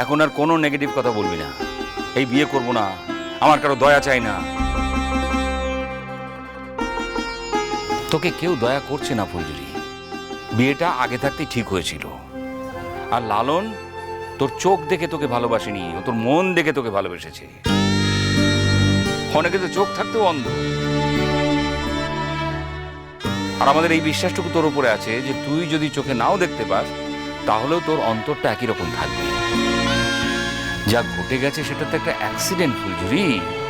এখন আর কোনো নেগেটিভ কথা বলবি না। এই বিয়ে করব না, আমার কারো দয়া চাই না। তোকে কেউ দয়া করছে না ফুলঝুরি। বিয়েটা আগে থাকতেই ঠিক হয়েছিল। আর লালন তোর চোখ দেখে তোকে ভালোবাসেনি, ও তোর মন দেখে তোকে ভালোবেসেছে। অনেকে তো চোখ থাকতেও অন্ধ। আর আমাদের এই বিশ্বাসটুকু তোর উপরে আছে যে তুই যদি চোখে নাও দেখতে পাস তাহলেও তোর অন্তরটা একই রকম থাকবে। যা ঘটে গেছে সেটা তো একটা অ্যাক্সিডেন্ট ফুলঝুরি,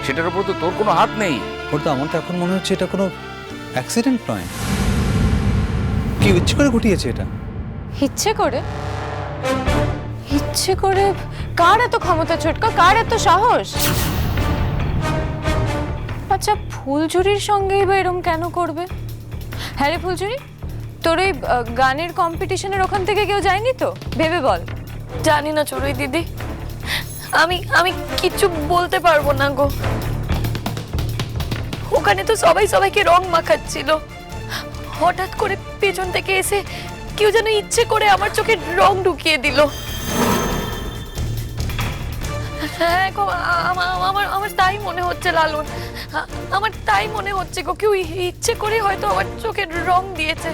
সেটার উপর তো তোর কোনো হাত নেই। ওর তো আমার তো এখন মনে হচ্ছে এটা কোনো অ্যাক্সিডেন্ট নয়। কি ইচ্ছে করে ঘটিয়েছে এটা? ইচ্ছে করে? ইচ্ছে করে? কার এত ক্ষমতা ছোটকা, কার এত সাহস? আচ্ছা ফুলঝুরির সঙ্গেই বা এরকম কেন করবে? হ্যাঁ রে ফুলঝুরি, তোর ওই গানের কম্পিটিশনের ওখান থেকে কেউ যায়নি তো? ভেবে বল। জানি না চড়ুই দিদি, আমি কিছু বলতে পারবো না গো। ওখানে তো সবাই সবাইকে রং মাখাচ্ছিল। হঠাৎ করে পেছন থেকে এসে কেউ যেন ইচ্ছে করে আমার চোখে রং ঢুকিয়ে দিল। হ্যাঁ গো, আমার তাই মনে হচ্ছে লালন, আমার তাই মনে হচ্ছে গো, কেউ ইচ্ছে করে হয়তো আমার চোখে রং দিয়েছে।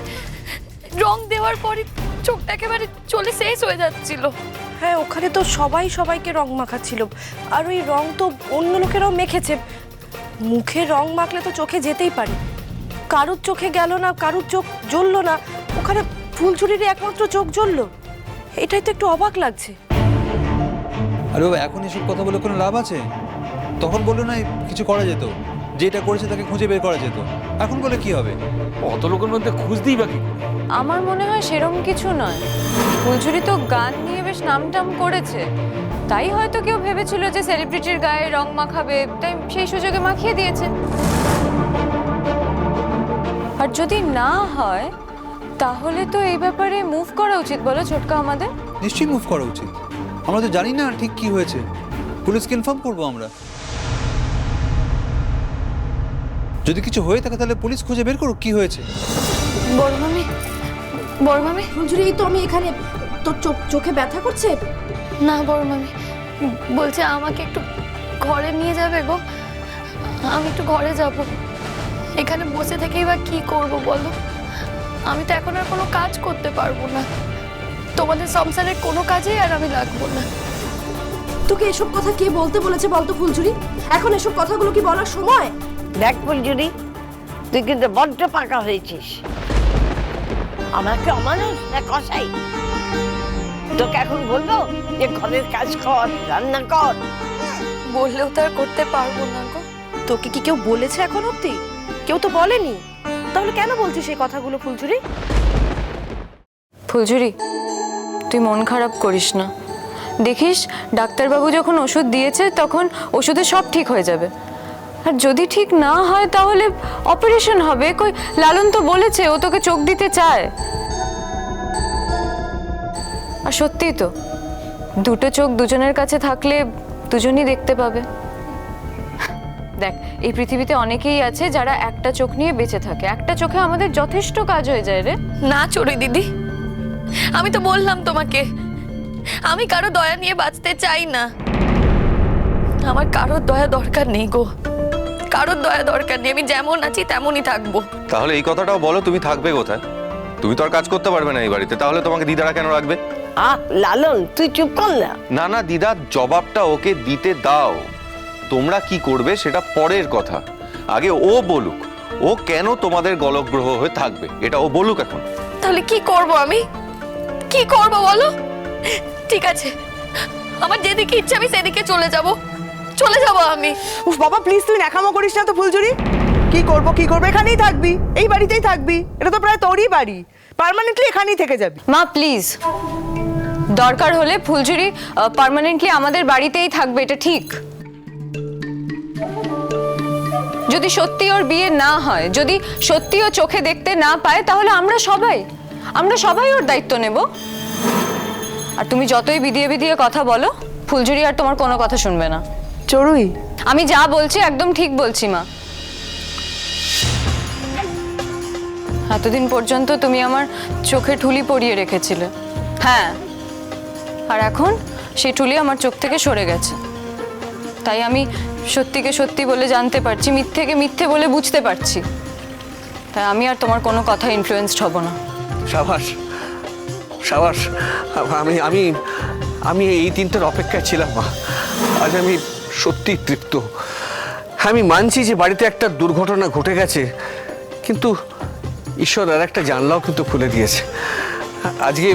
রং দেওয়ার পরই চোখটা একেবারে চলে শেষ হয়ে যাচ্ছিল। হ্যাঁ, ওখানে তো সবাই সবাইকে রং মাখাচ্ছিল, আর ওই রং তো অন্য লোকেরাও মেখেছে। মুখে রং মাখলে তো চোখে যেতেই পারে, কারুর চোখে গেল না, কারুর চোখ জ্বললো না, ওখানে ফুলঝুরির একমাত্র চোখ জ্বললো। এটাই তো একটু অবাক লাগছে। আরে বাবা, এখন এসব কথা বলে কোনো লাভ আছে? তখন বললো না কিছু করা যেত, যেটা করেছে তাকে খুঁজে বের করা যেত। এখন বলে কি হবে? অত লোকের মধ্যে খুঁজতেই বাকি। আমার মনে হয় সেরম কিছু নয়। ফুলঝুরি তো গান নিয়ে বেশ নামটাম করেছে, তাই হয়তো কেউ ভেবেছিল যে সেলিব্রিটির গায়ে রং মাখাবে, তাই সেই সুযোগে মাখিয়ে দিয়েছে। আর যদি না হয় তাহলে তো এই ব্যাপারে মুভ করা উচিত, বলো ছোটকা আমাদের? নিশ্চয়ই মুভ করা উচিত। আমরা তো জানি না ঠিক কি হয়েছে, পুলিশকে ইনফর্ম করবো আমরা। যদি কিছু হয়ে থাকে তাহলে পুলিশ খুঁজে বের করুক কি হয়েছে। বড় মামি ফুলঝুরি, এই তো আমি এখানে। তোর চোখে ব্যথা করছে? না বড় মামি, বলছে আমাকে একটু ঘরে নিয়ে যাবে গো। আমি একটু ঘরে যাব। এখানে বসে থেকেই বা কি করব বলো? আমি তো এখন আর কোনো কাজ করতে পারবো না। তোমাদের সংসারের কোনো কাজেই আর আমি লাগবো না। তোকে এসব কথা কে বলতে বলেছে বলতো ফুলঝুরি? এখন এসব কথাগুলো কি বলার সময়? দেখ ফুলঝুরি, তুই কিন্তু বড্ড পাকা হয়েছিস। আমাকে অমানুষ না কসাই? তোকে এখন বলবো যে ঘরের কাজ কর, রান্না কর? বললেও তো আর করতে পারবো না গো। তোকে কি কেউ বলেছে এখন অব্দি? কেউ তো বলেনি। তাহলে কেন বলছিস এই কথাগুলো ফুলঝুরি? ফুলঝুরি, তুই মন খারাপ করিস না। দেখিস ডাক্তারবাবু যখন ওষুধ দিয়েছে তখন ওষুধে সব ঠিক হয়ে যাবে। আর যদি ঠিক না হয় তাহলে অপারেশন হবে। কই লালন তো বলেছে ও তোকে চোখ দিতে চায়। আর সত্যিই তো, দুটো চোখ দুজনের কাছে থাকলে দুজনই দেখতে পাবে। দেখ, এই পৃথিবীতে অনেকেই আছে যারা একটা চোখ নিয়ে বেঁচে থাকে। একটা চোখে আমাদের যথেষ্ট কাজ হয়ে যায় রে। না চড়ুই দিদি, আমি তো বললাম তোমাকে, আমি কারো দয়া নিয়ে বাঁচতে চাই না। আমার কারোর দয়া দরকার নেই গো, কারোর দয়া দরকার নেই। আমি যেমন আছি তেমনই থাকবো। তাহলে এই কথাটাও বলো, তুমি থাকবে কোথায়? তুমি তো আর কাজ করতে পারবে না এই বাড়িতে, তাহলে তোমাকে দিদারা কেন রাখবে? লালন, তুই চুপ কর না। না না দিদা, জবাবটা ওকে দিতে দাও। তোমরা কি করবে সেটা পরের কথা, আগে ও বলুক ও কেন তোমাদের গলগ্রহ হয়ে থাকবে, এটা ও বলুক এখন। তাহলে কি করব আমি? কি করব বলো? ঠিক আছে, আমার যেদিকে ইচ্ছা আমি সেদিকে চলে যাব আমি। উফ বাবা, প্লিজ তুই ন্যাকামো করিস না তো ফুলঝুরি। কি করব এখানেই থাকবি, এই বাড়িতেই থাকবি। এটা তো প্রায় তোরই বাড়ি, পার্মানেন্টলি এখানেই থেকে যাবি। মা প্লিজ, দরকার হলে ফুলঝুরি পার্মানেন্টলি আমাদের বাড়িতেই থাকবে, এটা ঠিক। যদি সত্যি ওর বিয়ে না হয়, যদি সত্যি ও চোখে দেখতে না পায়, তাহলে আমরা সবাই ওর দায়িত্ব নেব। আর তুমি যতই বিধিয়ে বিধিয়ে কথা বলো, ফুলঝুরি আর তোমার কোনো কথা শুনবে না। চড়ুই, আমি যা বলছি একদম ঠিক বলছি মা। এতদিন পর্যন্ত তুমি আমার চোখে ঠুলি পরিয়ে রেখেছিলে, হ্যাঁ, আর এখন সেই টুলি আমার চোখ থেকে সরে গেছে। তাই আমি সত্যিকে সত্যি বলে জানতে পারছি, মিথ্যেকে মিথ্যে বলে বুঝতে পারছি। তাই আমি আর তোমার কোনো কথা ইনফ্লুয়েন্সড হব না। সাবাস সাবাস। আমি আমি আমি এই দিনটার অপেক্ষায় ছিলাম মা। আজ আমি সত্যি তৃপ্ত। আমি মানছি যে বাড়িতে একটা দুর্ঘটনা ঘটে গেছে, কিন্তু ঈশ্বর আর একটা জানলাও কিন্তু খুলে দিয়েছে। আজকে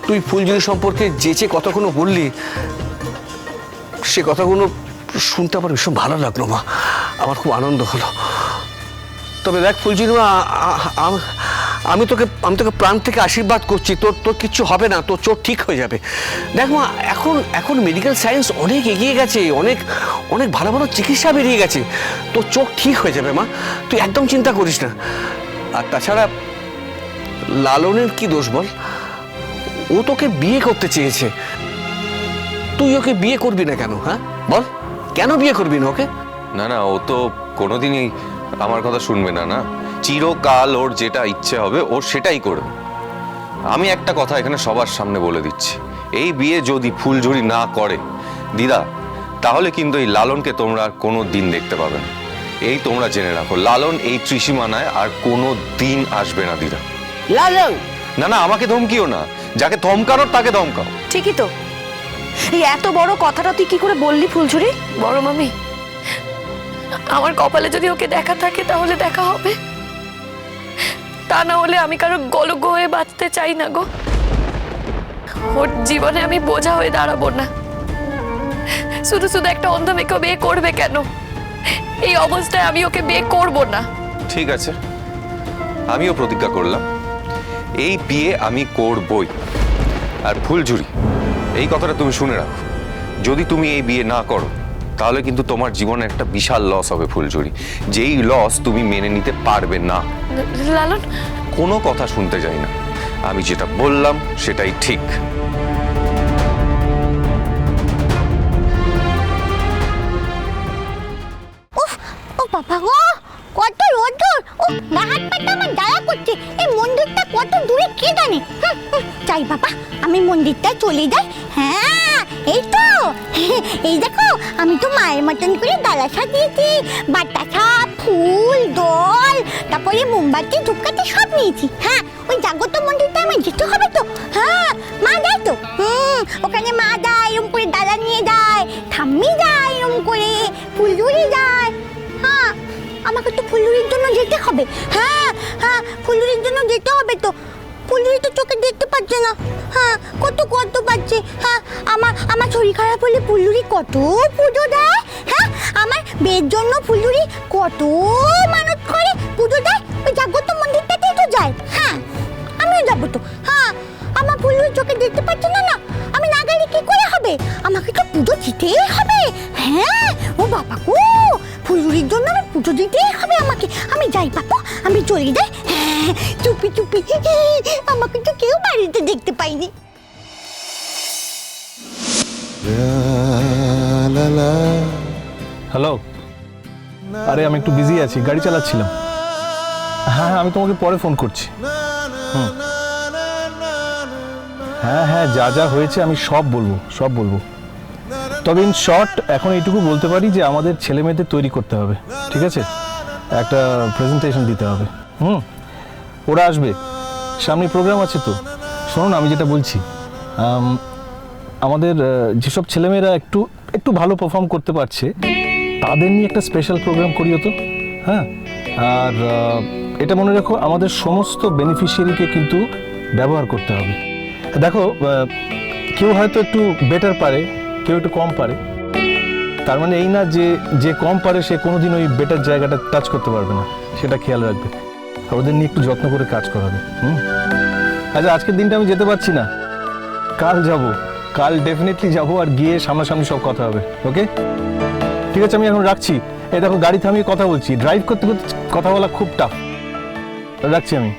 তুই ফুলঝুরি সম্পর্কে যে কথাগুলো বললি, সে কথাগুলো শুনতে আমার ভীষণ ভালো লাগলো মা। আমার খুব আনন্দ হলো। তবে দেখ ফুলঝুরি মা, আমি তোকে প্রাণ থেকে আশীর্বাদ করছি। তোর কিচ্ছু হবে না, তোর চোখ ঠিক হয়ে যাবে। দেখ মা, এখন মেডিকেল সায়েন্স অনেক এগিয়ে গেছে, অনেক ভালো ভালো চিকিৎসা বেরিয়ে গেছে। তোর চোখ ঠিক হয়ে যাবে মা, তুই একদম চিন্তা করিস না। আর তাছাড়া লালনের কি দোষ বল? ও তোকে বিয়ে করতে চেয়েছে, তুই ওকে বিয়ে করবি না কেন? হ্যাঁ বল, কেন বিয়ে করবি না ওকে? না না, ও তো কোনোদিনই আমার কথা শুনবে না। না, চিরকাল ওর যেটা ইচ্ছে হবে ও সেটাই করবে। আমি একটা কথা এখানে সবার সামনে বলে দিচ্ছি, এই বিয়ে যদি ফুলঝুরি না করে দিদা, তাহলে কিন্তু এই লালনকে তোমরা আর কোনো দিন দেখতে পাবে না। এই তোমরা জেনে রাখো, লালন এই ত্রিসীমানায় আর কোনো দিন আসবে না দিদা। লালন, না না, আমাকে ধমকিও না, যাকে ধমকানোর তাকে ধমকাও। ঠিকই তো। এই এত বড় কথাটা তুই কি করে বললি ফুলঝুরি? বড় মামি, আমার কপালে যদি ওকে দেখা থাকে তাহলে দেখা হবে, তা না হলে আমি কারো গলগ্য হয়ে বাঁচতে চাই না গো। ওর জীবনে আমি বোঝা হয়ে দাঁড়াবো না। শুধু শুধু একটা অন্ধ মেয়েকে বিয়ে করবে কেন? এই অবস্থায় আমি ওকে বিয়ে করব না। ঠিক আছে, আমিও প্রতিজ্ঞা করলাম, এই বিয়ে আমি করবই। আর ফুলঝুরি, এই কথাটা তুমি শুনে রাখো, যদি তুমি এই বিয়ে না করো তাহলে কিন্তু তোমার জীবনে একটা বিশাল লস হবে ফুলঝুরি, যেই লস তুমি মেনে নিতে পারবে না। লালন, কোনো কথা শুনতে যাই না, আমি যেটা বললাম সেটাই ঠিক। ও বাবা গো, কত রোদ্দুর! ও গা হাত পাটা আমার জ্বালা করছে। এই মন্দিরটা কত দূরে কে জানে। যাই বাবা, আমি মন্দিরটা চলে যাই। হ্যাঁ, এই তো এই দেখো, আমি তো মায়ের মতন করে ডালা সাজিয়েছি, বাতাসা, ফুল, দল, তারপরে মোমবাতি, ধূপকাঠি সব নিয়েছি। হ্যাঁ, ওই জাগ্রত মন্দিরটা আমার যেতে হবে তো। হ্যাঁ, মা যায় তো। ওখানে মা যায়, এরম করে ডালা নিয়ে যায়, ঠাম্মি যায়, এরম করে ফুলঝুরি যায়। হ্যাঁ, আমাকে তো ফুলঝুরির জন্য যেতে হবে। হ্যাঁ হ্যাঁ, ফুলঝুরির জন্য যেতে হবে তো। ফুলঝুরি তো চোখে দেখতে পাচ্ছে না। হ্যাঁ, কত পাচ্ছে। হ্যাঁ, আমার শরীর খারাপ হলে ফুলঝুরি কত পুজো দেয়। হ্যাঁ, আমার বিয়ের জন্য ফুলঝুরি কত মানত করে পুজো দেয়। ওই জাগ্রত মন্দিরটাতেই তো যায়। হ্যাঁ, আমিও যাবো তো। হ্যাঁ, আমার ফুলঝুরি চোখে দেখতে পাচ্ছে না। না, আমি না গেলে কি করে হবে? আমাকে তো পুজো দিতেই হবে। হ্যাঁ, ও বাবা গো, ফুলঝুরির জন্য আমি পুজো দিতেই হবে আমাকে। আমি যাই বাবা, আমি চলে যাই। হ্যাঁ, চুপি চুপি, আমাকে তো কেউ বাড়িতে দেখতে পাইনি। হ্যালো, আরে আমি একটু বিজি আছি, গাড়ি চালাচ্ছিলাম। হ্যাঁ, আমি তোমাকে পরে ফোন করছি। হ্যাঁ হ্যাঁ, যা যা হয়েছে আমি সব বলবো। তবে ইন শর্ট এখন এইটুকু বলতে পারি যে আমাদের ছেলে মেয়েদের তৈরি করতে হবে, ঠিক আছে? একটা প্রেজেন্টেশন দিতে হবে। ওরা আসবে, সামনে প্রোগ্রাম আছে তো। শোনো না, আমি যেটা বলছি, আমাদের যেসব ছেলেমেয়েরা একটু ভালো পারফর্ম করতে পারছে তাদের নিয়ে একটা স্পেশাল প্রোগ্রাম করিও তো। হ্যাঁ, আর এটা মনে রাখো, আমাদের সমস্ত বেনিফিশিয়ারিকে কিন্তু ব্যবহার করতে হবে। দেখো, কেউ হয়তো একটু বেটার পারে, কেউ একটু কম পারে, তার মানে এই না যে কম পারে সে কোনোদিন ওই বেটার জায়গাটা টাচ করতে পারবে না, সেটা খেয়াল রাখবে। আর ওদের নিয়ে একটু যত্ন করে কাজ করাবে। আচ্ছা, আজকের দিনটা আমি যেতে পারছি না, কাল ডেফিনেটলি যাবো, আর গিয়ে সামনাসামনি সব কথা হবে। ওকে, ঠিক আছে, আমি এখন রাখছি। এই দেখো, গাড়ি থামিয়ে কথা বলছি, ড্রাইভ করতে করতে কথা বলা খুব টাফ। রাখছি আমি।